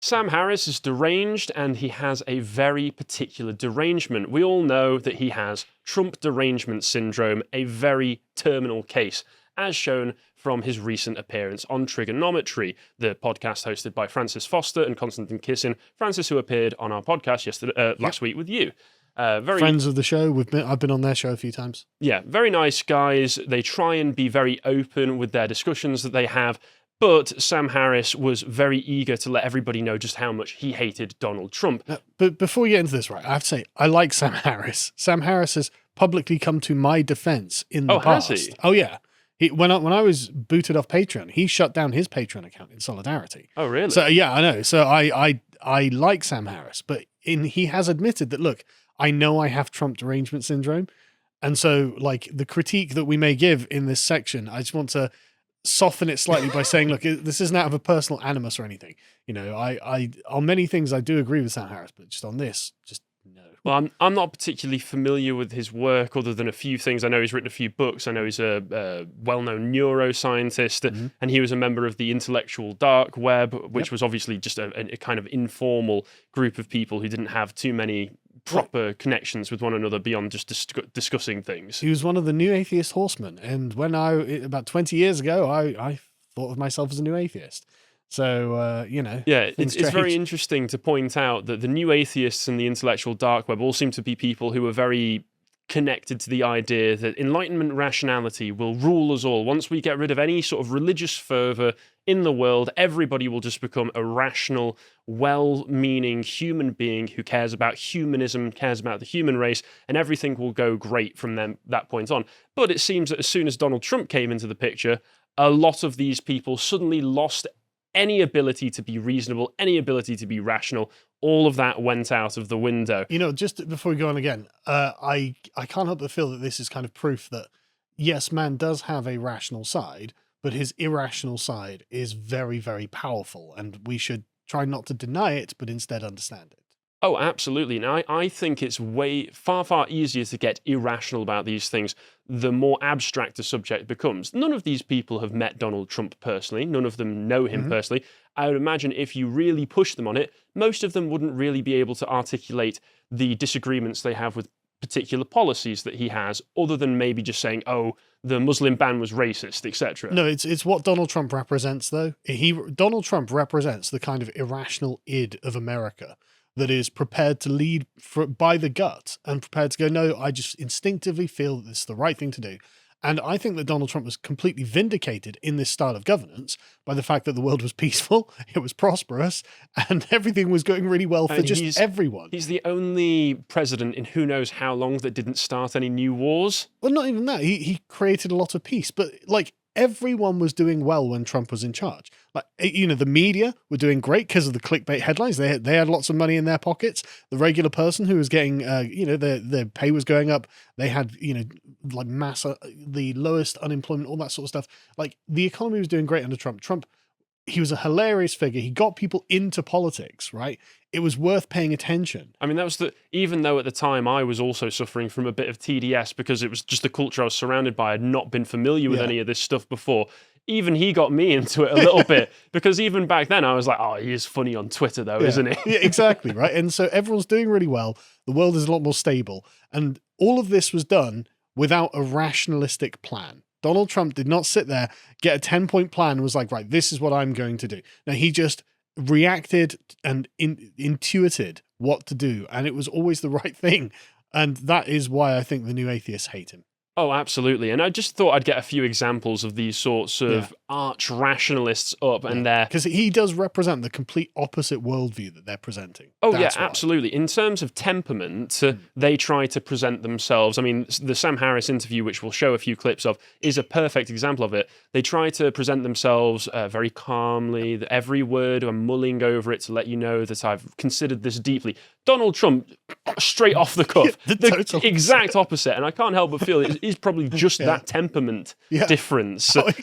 Sam Harris is deranged, and he has a very particular derangement. We all know that he has Trump derangement syndrome, a very terminal case, as shown from his recent appearance on Trigonometry, the podcast hosted by Francis Foster and Konstantin Kissin. Francis, who appeared on our podcast last week with you. Very friends of the show. I've been on their show a few times. Yeah, very nice guys. They try and be very open with their discussions that they have. But Sam Harris was very eager to let everybody know just how much he hated Donald Trump. But before we get into this, right, I have to say, I like Sam Harris. Sam Harris has publicly come to my defense in the past. Has he? Oh, yeah. When I was booted off Patreon, he shut down his Patreon account in solidarity. Oh, really? So, yeah, I know. So I like Sam Harris, but he has admitted that, look, I know I have Trump derangement syndrome. And so, like, the critique that we may give in this section, I just want to soften it slightly by saying, look, this isn't out of a personal animus or anything. You know, I on many things I do agree with Sam Harris, but just on this, just no. Well, I'm not particularly familiar with his work other than a few things. I know he's written a few books. I know he's a well-known neuroscientist, and he was a member of the intellectual dark web, which was obviously just a kind of informal group of people who didn't have too many proper connections with one another beyond just discussing things. He was one of the new atheist horsemen, and when about 20 years ago, I thought of myself as a new atheist. So, you know. Yeah, it's very interesting to point out that the new atheists and the intellectual dark web all seem to be people who are very connected to the idea that enlightenment rationality will rule us all. Once we get rid of any sort of religious fervor in the world, everybody will just become a rational, well-meaning human being who cares about humanism, cares about the human race, and everything will go great from that point on. But it seems that as soon as Donald Trump came into the picture, a lot of these people suddenly lost any ability to be reasonable, any ability to be rational. All of that went out of the window. You know, just before we go on again, I can't help but feel that this is kind of proof that, yes, man does have a rational side, but his irrational side is very, very powerful, and we should try not to deny it, but instead understand it. Oh, absolutely. Now, I think it's far easier to get irrational about these things the more abstract the subject becomes. None of these people have met Donald Trump personally. None of them know him personally. I would imagine if you really push them on it, most of them wouldn't really be able to articulate the disagreements they have with particular policies that he has, other than maybe just saying, oh, the Muslim ban was racist, etc. No, it's what Donald Trump represents, though. Donald Trump represents the kind of irrational id of America that is prepared to lead by the gut and prepared to go, no, I just instinctively feel that this is the right thing to do. And I think that Donald Trump was completely vindicated in this style of governance by the fact that the world was peaceful, it was prosperous, and everything was going really well for just everyone. He's the only president in who knows how long that didn't start any new wars. Well, not even that. He created a lot of peace, but like everyone was doing well when Trump was in charge. Like, you know, the media were doing great because of the clickbait headlines. They had lots of money in their pockets. The regular person who was getting, you know, their pay was going up. They had, you know, like the lowest unemployment, all that sort of stuff. Like, the economy was doing great under Trump. He was a hilarious figure. He got people into politics, right? It was worth paying attention. I mean, even though at the time I was also suffering from a bit of TDS because it was just the culture I was surrounded by. I'd not been familiar with any of this stuff before. Even he got me into it a little bit, because even back then I was like, oh, he is funny on Twitter though, isn't he? Yeah, exactly, right? And so everyone's doing really well. The world is a lot more stable. And all of this was done without a rationalistic plan. Donald Trump did not sit there, get a 10-point plan and was like, right, this is what I'm going to do. Now, he just reacted and intuited what to do. And it was always the right thing. And that is why I think the new atheists hate him. Oh, absolutely. And I just thought I'd get a few examples of these sorts of arch rationalists up and there. Because he does represent the complete opposite worldview that they're presenting. Oh, that's absolutely. In terms of temperament, they try to present themselves. I mean, the Sam Harris interview, which we'll show a few clips of, is a perfect example of it. They try to present themselves very calmly. That every word, I'm mulling over it to let you know that I've considered this deeply. Donald Trump, straight off the cuff, the exact opposite. And I can't help but feel it is probably just that temperament difference that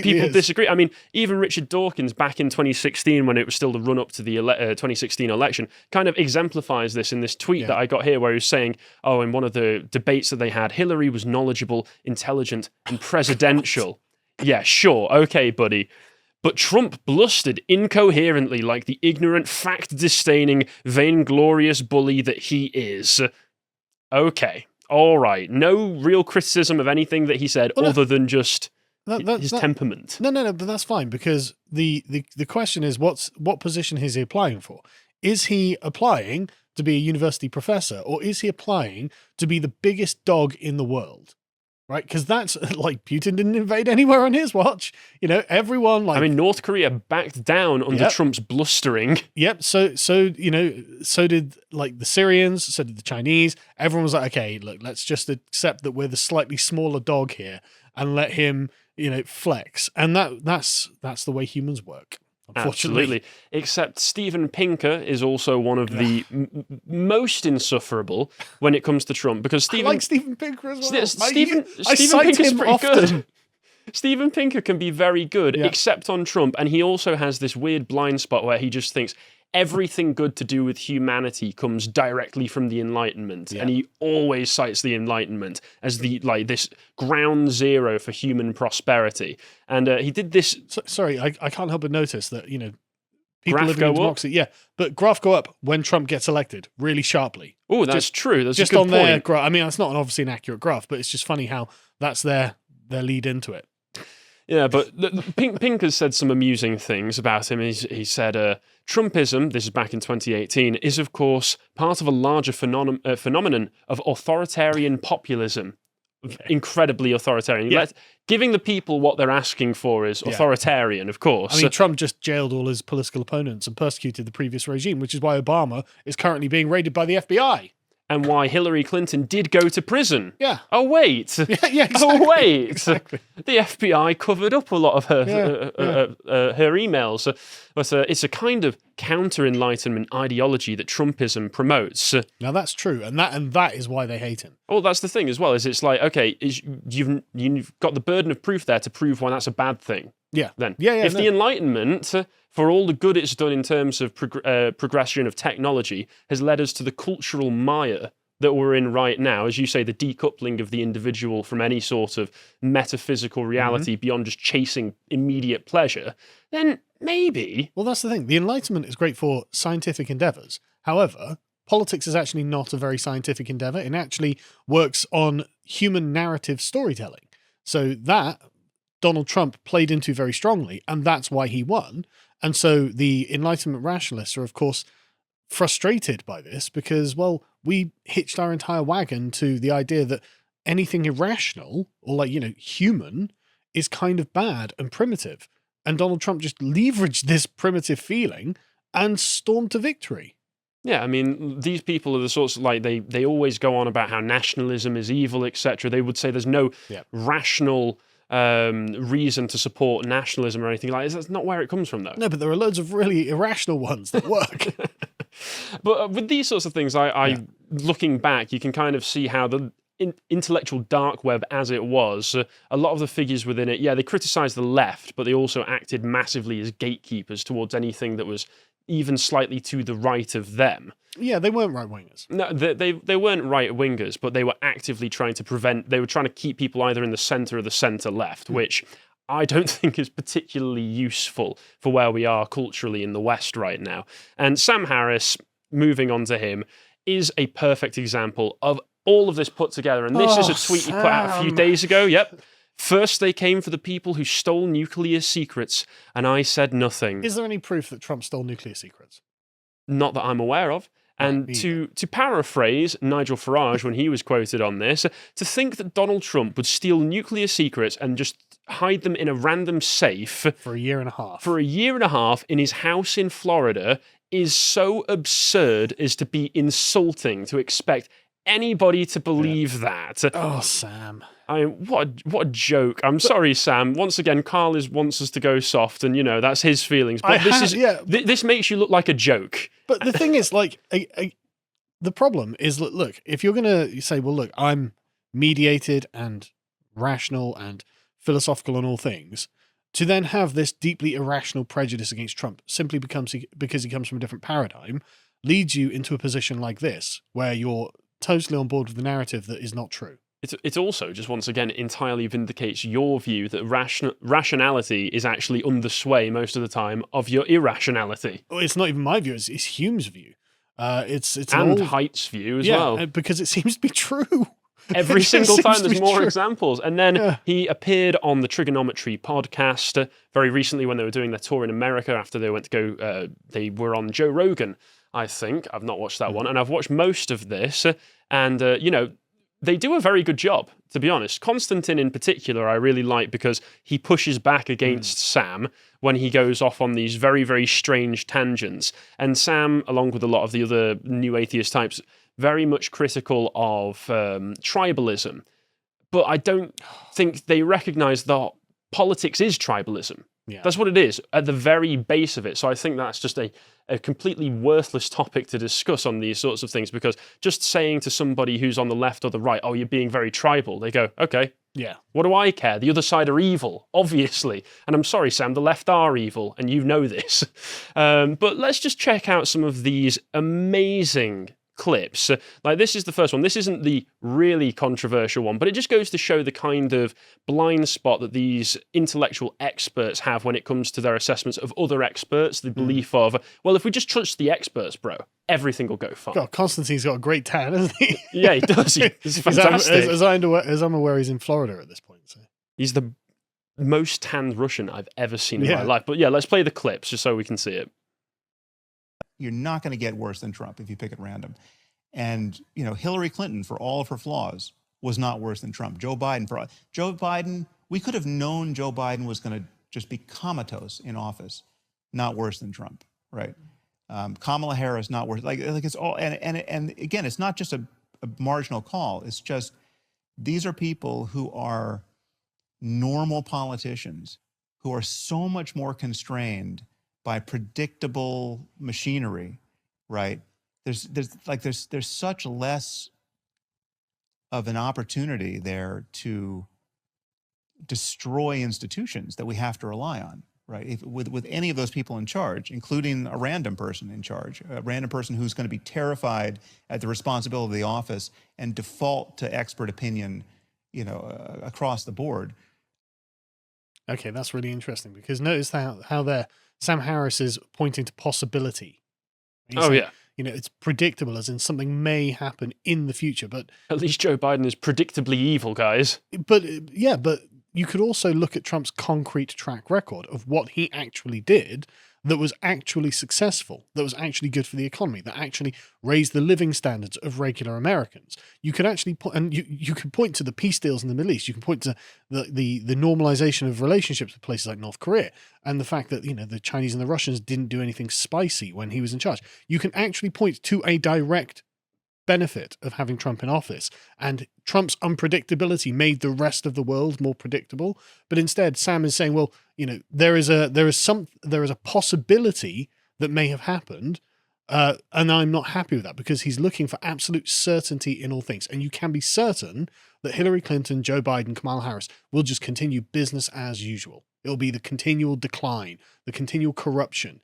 people disagree. I mean, even Richard Dawkins back in 2016, when it was still the run-up to the 2016 election, kind of exemplifies this in this tweet that I got here, where he was saying, oh, in one of the debates that they had, Hillary was knowledgeable, intelligent, and presidential. Yeah, sure. Okay, buddy. But Trump blustered incoherently like the ignorant, fact-disdaining, vainglorious bully that he is. Okay, all right. No real criticism of anything that he said other than just his temperament. No, but that's fine, because the question is, what position is he applying for? Is he applying to be a university professor, or is he applying to be the biggest dog in the world? Right? Because that's like, Putin didn't invade anywhere on his watch. Everyone like... I mean, North Korea backed down under Trump's blustering. Yep. So did like the Syrians, so did the Chinese. Everyone was like, okay, look, let's just accept that we're the slightly smaller dog here and let him, flex. And that's the way humans work. Absolutely. Except Steven Pinker is also one of the most insufferable when it comes to Trump, because I like Steven Pinker as well. Steven cite Pinker's him pretty often. good. Steven Pinker can be very good, except on Trump, and he also has this weird blind spot where he just thinks everything good to do with humanity comes directly from the Enlightenment, and he always cites the Enlightenment as the this ground zero for human prosperity. And he did this. Sorry, I can't help but notice that people graph living in go democracy, but graph go up when Trump gets elected really sharply. Oh, that's true. That's just a good on point. their graph. I mean, that's not obviously an accurate graph, but it's just funny how that's their lead into it. Yeah, but Pinker's said some amusing things about him. He said, Trumpism, this is back in 2018, is of course part of a larger phenomenon of authoritarian populism. Okay. Incredibly authoritarian. Yeah. Giving the people what they're asking for is authoritarian, of course. I mean, Trump just jailed all his political opponents and persecuted the previous regime, which is why Obama is currently being raided by the FBI. And why Hillary Clinton did go to prison. Yeah. Oh, wait. Yeah, exactly. Oh, wait. Exactly. The FBI covered up a lot of her emails. But it's a kind of counter-enlightenment ideology that Trumpism promotes. Now, that's true. And that is why they hate him. Well, that's the thing as well, is it's like, okay, you've got the burden of proof there to prove why that's a bad thing. Yeah. Then, if the Enlightenment, for all the good it's done in terms of progression of technology, has led us to the cultural mire that we're in right now, as you say, the decoupling of the individual from any sort of metaphysical reality beyond just chasing immediate pleasure, then maybe... Well, that's the thing. The Enlightenment is great for scientific endeavors. However, politics is actually not a very scientific endeavor. It actually works on human narrative storytelling. So that Donald Trump played into very strongly, and that's why he won. And so the Enlightenment rationalists are, of course, frustrated by this because, well, we hitched our entire wagon to the idea that anything irrational or human is kind of bad and primitive. And Donald Trump just leveraged this primitive feeling and stormed to victory. Yeah, I mean, these people are the sorts of, they always go on about how nationalism is evil, etc. They would say there's no rational reason to support nationalism or anything like this. That's not where it comes from, though. No, but there are loads of really irrational ones that work. But with these sorts of things, looking back, you can kind of see how the intellectual dark web as it was, a lot of the figures within it, they criticised the left, but they also acted massively as gatekeepers towards anything that was even slightly to the right of them. Yeah, they weren't right-wingers. No, they weren't right-wingers, but they were actively trying to keep people either in the centre or the centre-left, which I don't think is particularly useful for where we are culturally in the West right now. And Sam Harris, moving on to him, is a perfect example of all of this put together. And this is a tweet he put out a few days ago. Yep. First, they came for the people who stole nuclear secrets, and I said nothing. Is there any proof that Trump stole nuclear secrets? Not that I'm aware of. And to paraphrase Nigel Farage when he was quoted on this, to think that Donald Trump would steal nuclear secrets and just hide them in a random safe for a year and a half. For a year and a half in his house in Florida is so absurd as to be insulting to expect anybody to believe that. Oh, Sam. I mean, what a joke. I'm sorry, Sam. Once again, Carl wants us to go soft, and, that's his feelings. But this makes you look like a joke. But the thing is, the problem is, look, if you're going to say, well, look, I'm mediated and rational and philosophical on all things, to then have this deeply irrational prejudice against Trump simply because he comes from a different paradigm leads you into a position like this, where you're totally on board with the narrative that is not true. It also just once again entirely vindicates your view that rationality is actually under sway most of the time of your irrationality. Oh, it's not even my view; it's Hume's view. It's an And old, Haidt's view as well. because it seems to be true. Every single time there's more true. examples. And then he appeared on the Trigonometry podcast very recently when they were doing their tour in America after they went to go, they were on Joe Rogan, I think. I've not watched that one. And I've watched most of this. And, they do a very good job, to be honest. Constantine in particular, I really like because he pushes back against Sam when he goes off on these very, very strange tangents. And Sam, along with a lot of the other new atheist types, very much critical of tribalism. But I don't think they recognize that politics is tribalism. Yeah. That's what it is at the very base of it. So I think that's just a completely worthless topic to discuss on these sorts of things, because just saying to somebody who's on the left or the right, oh, you're being very tribal, they go, okay, yeah, what do I care? The other side are evil, obviously. And I'm sorry, Sam, the left are evil, and you know this. But let's just check out some of these amazing clips. Like, this is the first one. This isn't the really controversial one, but it just goes to show the kind of blind spot that these intellectual experts have when it comes to their assessments of other experts. The belief of, well, if we just trust the experts, bro, everything will go fine. God, Constantine's got a great tan, hasn't he? Yeah, he does. He's fantastic. As I'm aware, he's in Florida at this point. So. He's the most tanned Russian I've ever seen in my life. But yeah, let's play the clips just so we can see it. You're not going to get worse than Trump if you pick at random. And, Hillary Clinton, for all of her flaws, was not worse than Trump. Joe Biden, we could have known Joe Biden was going to just be comatose in office, not worse than Trump, right? Kamala Harris, not worse. Like it's all, and again, it's not just a marginal call. It's just, these are people who are normal politicians who are so much more constrained by predictable machinery, right? There's such less of an opportunity there to destroy institutions that we have to rely on, right? With any of those people in charge, including a random person in charge, a random person who's going to be terrified at the responsibility of the office and default to expert opinion, across the board. Okay, that's really interesting, because notice how Sam Harris is pointing to possibility. He's saying, yeah. It's predictable, as in something may happen in the future, but At least Joe Biden is predictably evil, guys. But you could also look at Trump's concrete track record of what he actually did that was actually successful, that was actually good for the economy, that actually raised the living standards of regular Americans. You could actually you could point to the peace deals in the Middle East. You can point to the normalization of relationships with places like North Korea, and the fact that the Chinese and the Russians didn't do anything spicy when he was in charge. You can actually point to a direct benefit of having Trump in office, and Trump's unpredictability made the rest of the world more predictable. But instead, Sam is saying, well, there is a possibility that may have happened, and I'm not happy with that, because he's looking for absolute certainty in all things. And you can be certain that Hillary Clinton, Joe Biden, Kamala Harris will just continue business as usual. It'll be the continual decline, the continual corruption.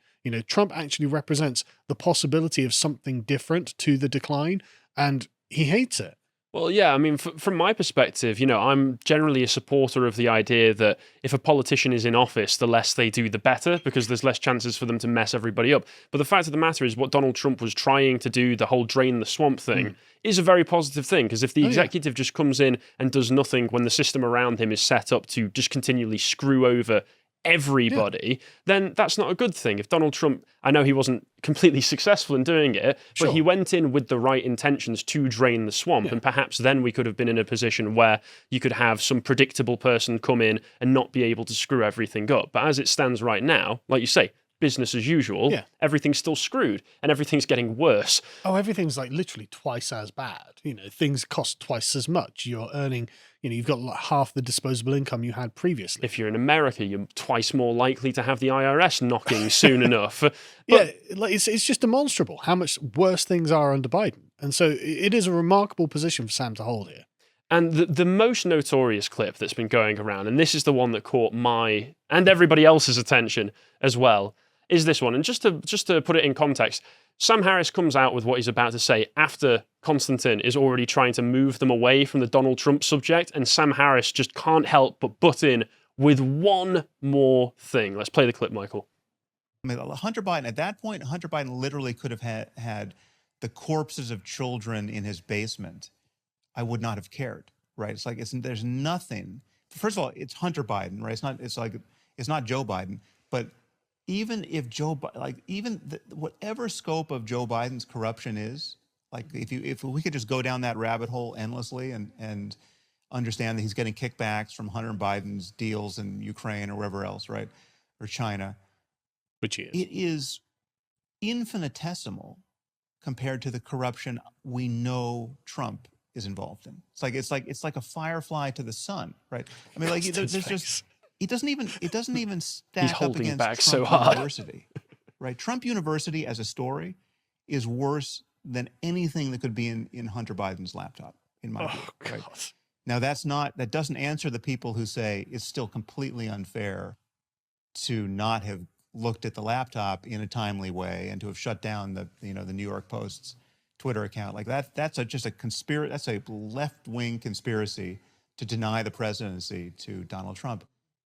Trump actually represents the possibility of something different to the decline, and he hates it. Well, yeah, I mean, from my perspective, I'm generally a supporter of the idea that if a politician is in office, the less they do, the better, because there's less chances for them to mess everybody up. But the fact of the matter is, what Donald Trump was trying to do, the whole drain the swamp thing, is a very positive thing, because if the executive just comes in and does nothing when the system around him is set up to just continually screw over everybody, then that's not a good thing. If Donald Trump, I know he wasn't completely successful in doing it, but he went in with the right intentions to drain the swamp, and perhaps then we could have been in a position where you could have some predictable person come in and not be able to screw everything up. But as it stands right now, like you say, business as usual, everything's still screwed and everything's getting worse. Oh, everything's like literally twice as bad. Things cost twice as much. You're earning, you've got like half the disposable income you had previously. If you're in America, you're twice more likely to have the IRS knocking soon enough. But, it's just demonstrable how much worse things are under Biden. And so it is a remarkable position for Sam to hold here. And the most notorious clip that's been going around, and this is the one that caught my and everybody else's attention as well, is this one. And just to put it in context, Sam Harris comes out with what he's about to say after Konstantin is already trying to move them away from the Donald Trump subject, and Sam Harris just can't help but butt in with one more thing. Let's play the clip, Michael. I mean, Hunter Biden, at that point, Hunter Biden literally could have had the corpses of children in his basement. I would not have cared, right? It's like, there's nothing. First of all, it's Hunter Biden, right? It's not Joe Biden, but even if whatever scope of Joe Biden's corruption is, like if we could just go down that rabbit hole endlessly and understand that he's getting kickbacks from Hunter Biden's deals in Ukraine or wherever else, right? Or China. Which is. It is infinitesimal compared to the corruption we know Trump is involved in. It's like a firefly to the sun, right? I mean, like there's just it doesn't even stack up against back Trump so hard. University, right? Trump University as a story is worse than anything that could be in Hunter Biden's laptop, in my view. Right? Now that doesn't answer the people who say it's still completely unfair to not have looked at the laptop in a timely way and to have shut down the New York Post's Twitter account. Like that's just a conspiracy. That's a left-wing conspiracy to deny the presidency to Donald Trump.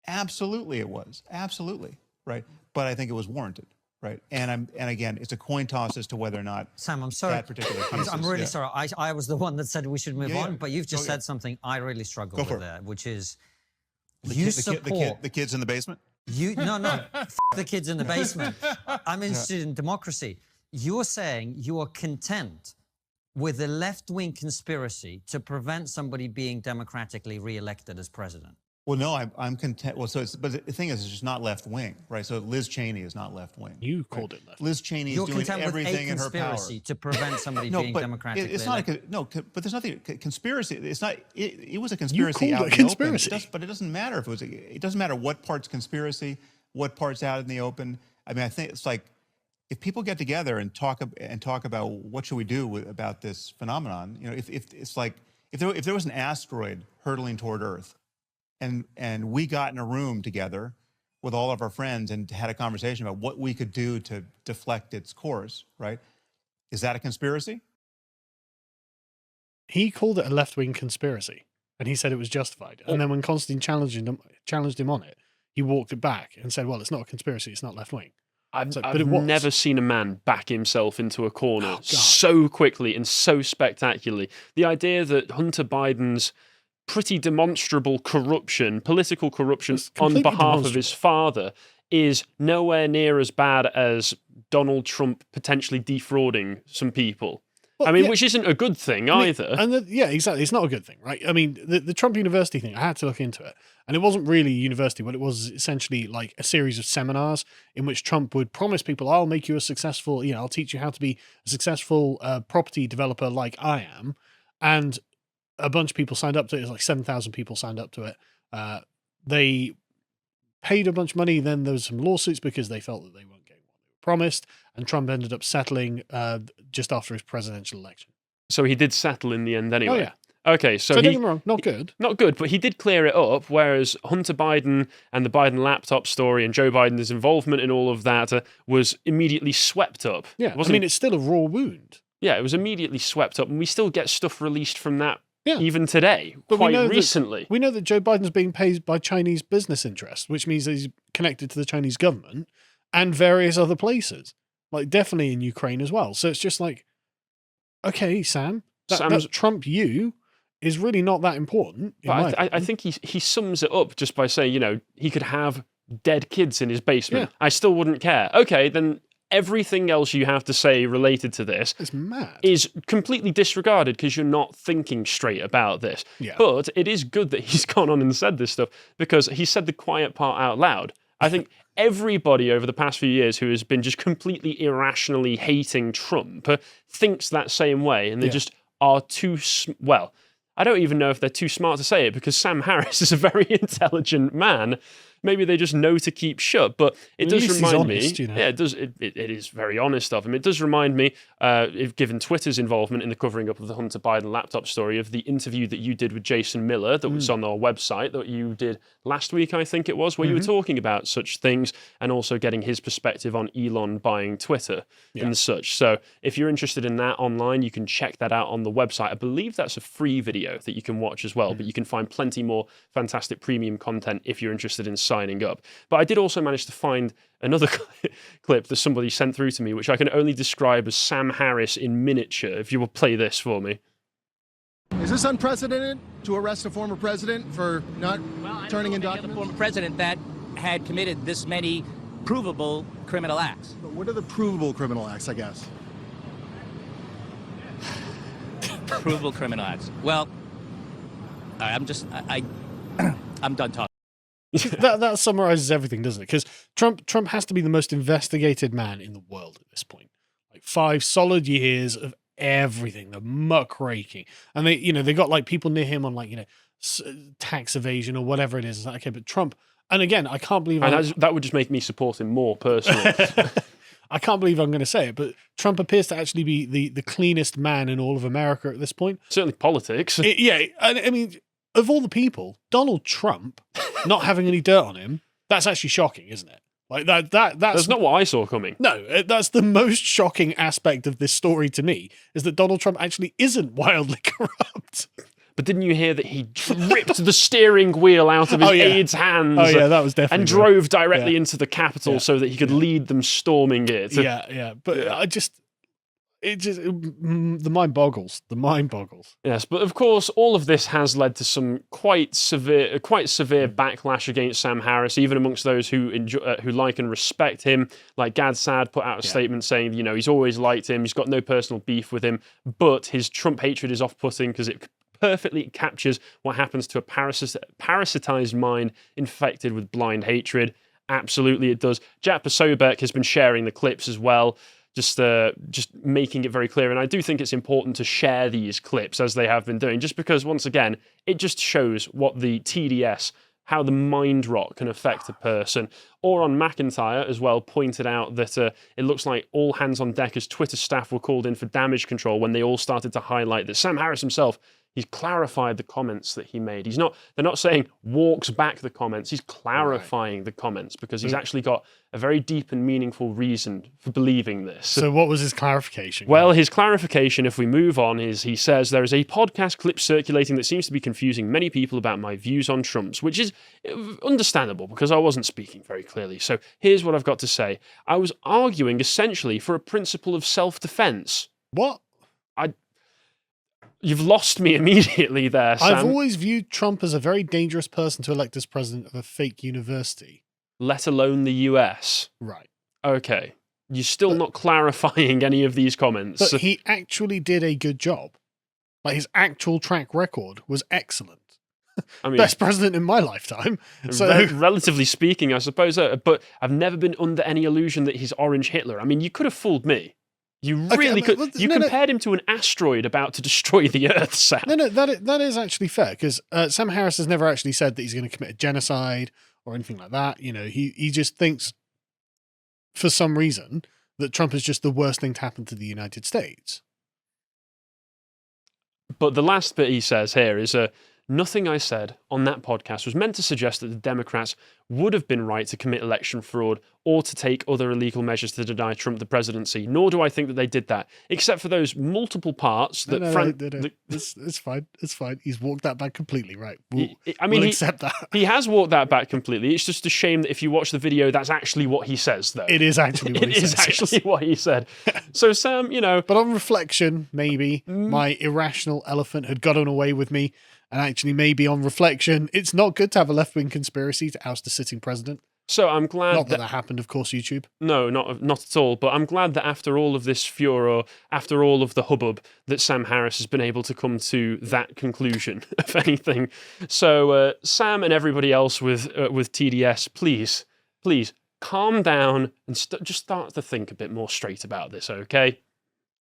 Absolutely, it was absolutely right, but I think it was warranted. Right, and again, it's a coin toss as to whether or not. Sam, I'm sorry. That particular piece I'm really sorry. I was the one that said we should move on, but you've just said something I really struggle with there, which is the kids in the basement. No, the kids in the basement. I'm interested in democracy. You're saying you are content with a left-wing conspiracy to prevent somebody being democratically re-elected as president. Well, no, I'm content. Well, but the thing is, it's just not left wing, right? So Liz Cheney is not left wing. You called it left. Liz Cheney is doing everything in her power. You're content with a conspiracy to prevent somebody being democratically elected. But there's nothing conspiracy. It's not. It was a conspiracy You out called in it the open. conspiracy. But it doesn't matter if it was. It doesn't matter what part's conspiracy, what part's out in the open. I mean, I think it's like if people get together and talk about what should we do about this phenomenon. If it's like if there was an asteroid hurtling toward Earth. And we got in a room together with all of our friends and had a conversation about what we could do to deflect its course, right? Is that a conspiracy? He called it a left-wing conspiracy, and he said it was justified. And then when Constantine challenged him on it, he walked it back and said, well, it's not a conspiracy, it's not left-wing. I've never seen a man back himself into a corner so quickly and so spectacularly. The idea that Hunter Biden's pretty demonstrable corruption, political corruption on behalf of his father is nowhere near as bad as Donald Trump potentially defrauding some people. Well, I mean, which isn't a good thing either. Yeah, exactly. It's not a good thing, right? I mean, the Trump University thing, I had to look into it. And it wasn't really a university, but it was essentially like a series of seminars in which Trump would promise people, I'll make you a successful, I'll teach you how to be a successful property developer like I am. And a bunch of people signed up to it. It was like 7,000 people signed up to it. They paid a bunch of money. Then there was some lawsuits because they felt that they weren't getting what they were promised. And Trump ended up settling just after his presidential election. So he did settle in the end anyway. Oh, yeah. Okay, so don't get me wrong, not good. Not good, but he did clear it up, whereas Hunter Biden and the Biden laptop story and Joe Biden's involvement in all of that was immediately swept up. Yeah, I mean, it's still a raw wound. Yeah, it was immediately swept up, and we still get stuff released from that even today, but quite recently. We know that Joe Biden's being paid by Chinese business interests, which means that he's connected to the Chinese government and various other places, like definitely in Ukraine as well. So it's just like, okay, Sam, that Trump is really not that important. But I think he sums it up just by saying, he could have dead kids in his basement. Yeah. I still wouldn't care. Okay, then everything else you have to say related to this is completely disregarded because you're not thinking straight about this. Yeah. But it is good that he's gone on and said this stuff because he said the quiet part out loud. I think everybody over the past few years who has been just completely irrationally hating Trump thinks that same way, and they just are too I don't even know if they're too smart to say it because Sam Harris is a very intelligent man maybe they just know to keep shut. But it does remind honest, me, yeah, it does. It is very honest of him. It does remind me, given Twitter's involvement in the covering up of the Hunter Biden laptop story, of the interview that you did with Jason Miller that was on our website that you did last week, I think it was, where you were talking about such things and also getting his perspective on Elon buying Twitter and such. So if you're interested in that online, you can check that out on the website. I believe that's a free video that you can watch as well, but you can find plenty more fantastic premium content if you're interested in signing up. But I did also manage to find another clip that somebody sent through to me, which I can only describe as Sam Harris in miniature. If you will play this for me. Is this unprecedented to arrest a former president for not turning in documents? A former president that had committed this many provable criminal acts. But what are the provable criminal acts, I guess? Provable criminal acts. Well, I'm done talking. that summarizes everything, doesn't it? Because Trump has to be the most investigated man in the world at this point. Like 5 solid years of everything, the muck raking, and they got like people near him on like tax evasion or whatever it is. It's like, okay, but Trump, and again, I can't believe that would just make me support him more personally. I can't believe I'm going to say it, but Trump appears to actually be the cleanest man in all of America at this point. Certainly politics. I mean, of all the people, Donald Trump not having any dirt on him, that's actually shocking, isn't it? Like that's not what I saw coming. No, that's the most shocking aspect of this story to me, is that Donald Trump actually isn't wildly corrupt. But didn't you hear that he ripped the steering wheel out of his aide's hands? Oh yeah, that was definitely. And drove directly into the Capitol so that he could lead them storming it. Yeah. But the mind boggles. The mind boggles. Yes, but of course, all of this has led to some quite severe backlash against Sam Harris, even amongst those who like and respect him. Like Gad Saad put out a statement saying, he's always liked him, he's got no personal beef with him, but his Trump hatred is off-putting because it perfectly captures what happens to a parasitized mind infected with blind hatred. Absolutely, it does. Jack Posobiec has been sharing the clips as well. Just making it very clear. And I do think it's important to share these clips as they have been doing, just because, once again, it just shows what the TDS, how the mind rot can affect a person. Oron McIntyre as well pointed out that it looks like all hands on deck as Twitter staff were called in for damage control when they all started to highlight that Sam Harris himself, he's clarified the comments that he made. They're not saying walks back the comments. He's clarifying the comments because he's actually got a very deep and meaningful reason for believing this. So what was his clarification? Well, his clarification, if we move on, is he says, there is a podcast clip circulating that seems to be confusing many people about my views on Trump's, which is understandable because I wasn't speaking very clearly. So here's what I've got to say. I was arguing essentially for a principle of self-defense. What? You've lost me immediately there, Sam. I've always viewed Trump as a very dangerous person to elect as president of a fake university. Let alone the US. Right. Okay. You're still not clarifying any of these comments. But he actually did a good job. Like, his actual track record was excellent. I mean, best president in my lifetime. So, relatively speaking, I suppose. But I've never been under any illusion that he's Orange Hitler. I mean, you could have fooled me. You really could. You compared him to an asteroid about to destroy the Earth, Sam. No, that is actually fair, because Sam Harris has never actually said that he's going to commit a genocide or anything like that. He just thinks, for some reason, that Trump is just the worst thing to happen to the United States. But the last bit he says here is, nothing I said on that podcast was meant to suggest that the Democrats would have been right to commit election fraud or to take other illegal measures to deny Trump the presidency, nor do I think that they did that, except for those multiple parts that... It's fine. It's fine. He's walked that back completely, right? We'll accept that. He has walked that back completely. It's just a shame that if you watch the video, that's actually what he says, though. It is actually what he says. It is actually what he said. So, Sam, But on reflection, maybe my irrational elephant had gotten away with me. And actually, maybe on reflection, it's not good to have a left-wing conspiracy to oust a sitting president. So I'm glad not that happened, of course, YouTube. No, not at all. But I'm glad that after all of this furor, after all of the hubbub, that Sam Harris has been able to come to that conclusion, if anything. So Sam and everybody else with TDS, please calm down and just start to think a bit more straight about this, okay?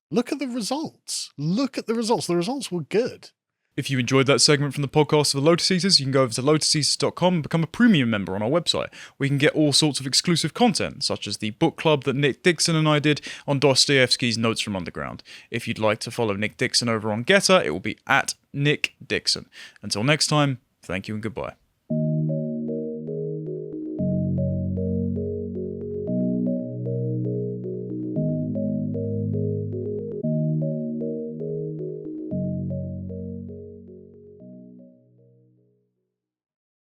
Look at the results. The results were good. If you enjoyed that segment from the podcast of the Lotus Eaters, you can go over to lotuseaters.com and become a premium member on our website, where you can get all sorts of exclusive content, such as the book club that Nick Dixon and I did on Dostoevsky's Notes from Underground. If you'd like to follow Nick Dixon over on Getter, it will be at Nick Dixon. Until next time, thank you and goodbye.